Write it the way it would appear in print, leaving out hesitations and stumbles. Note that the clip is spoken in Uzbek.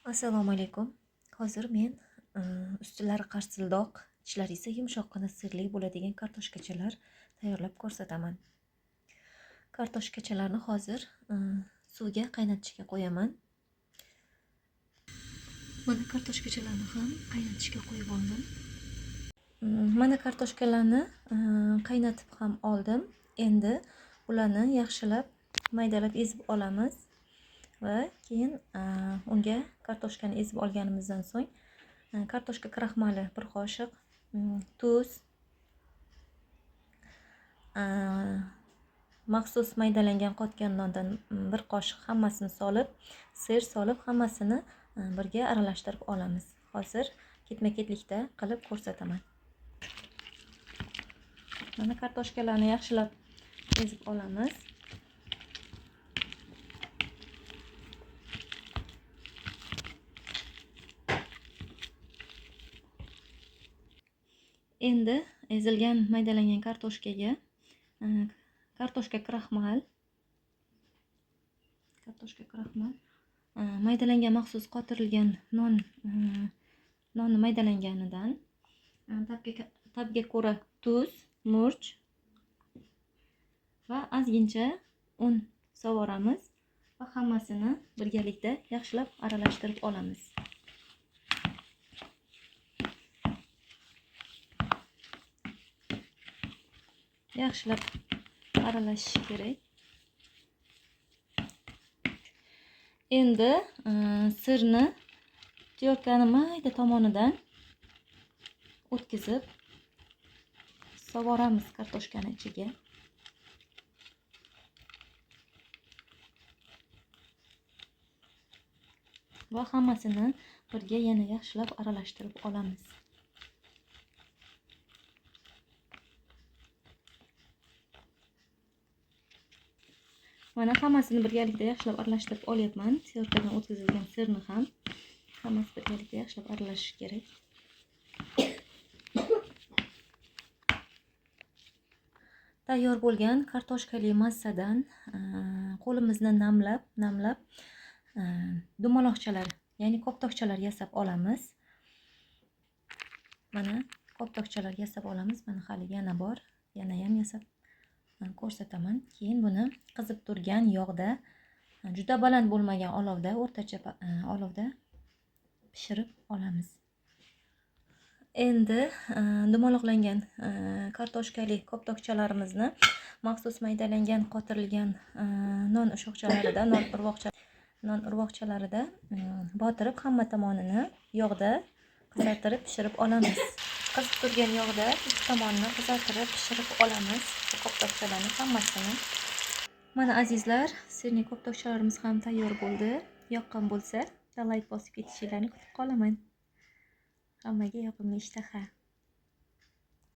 Assalomu alaykum. Hozir men ustilari qarsildoq, ichlari esa yumshoqqina sirli bo'ladigan kartoshkachalar tayyorlab ko'rsataman. Kartoshkachalarni hozir suvga qaynatishga qo'yaman. Mana kartoshkachalarni ham qaynatishga qo'yib oldim. Mana kartoshkalarni qaynatib ham oldim. Endi ularni yaxshilab maydalab ezib olamiz. Va keyin unga kartoshkani ezib olganimizdan so'ng kartoshka kraxmali 1 qoshiq, tuz, maxsus maydalangan qotgan nondan 1 qoshiq hammasini solib, ser solib hammasini birga aralashtirib olamiz. Hozir ketma-ketlikda qilib ko'rsataman. Mana kartoshkalarni yaxshilab ezib olamiz. Endi ezilgan maydalangan kartoshkaga kartoshka kraxmal, maydalangan maxsus qotirilgan nonni maydalanganidan tabga ko'ra tuz, murch va ozgincha un sovoramiz va hammasini birgalikda yaxshilab aralashtirib olamiz. Yaxshilab aralashish kerak. Endi sirni tyorkani mayda tomonidan o'tkazib sovoramiz kartoshkani ichiga. Va hammasini birga yana yaxshilab aralashtirib olamiz. Mana hammasini birgalikda yaxshilab aralashtirib olyapman. Tyorkadan o'tkazilgan sirni ham hammasi birgalikda yaxshilab aralashish kerak. Tayyor bo'lgan kartoshkali massadan qo'limizni namlab dumaloqchalar, ya'ni koptokchalar yasab olamiz. Mana koptokchalar yasab olamiz. Mana hali yana bor, yana ham yasab ko'rsataman. Keyin buni qizib turgan yog'da, juda baland bo'lmagan olovda, o'rtacha olovda pishirib olamiz. Endi dumaloqlangan kartoshkali koptokchalarimizni maxsus maydalangan qotirilgan non ushoqchalarida, non urvoqchalarida botirib hamma tomonini yog'da qizartirib pishirib olamiz. Qizib turgan yog'da ikki tomonini qizartirib pishirib olamiz. Koptokchalarni hammasini. Mana azizlar, sirli koptokchalarimiz ham tayyor bo'ldi. Yoqqan bo'lsa, like bosib ketishingizni kutib qolaman. Hammaga yoqimli ishtaha.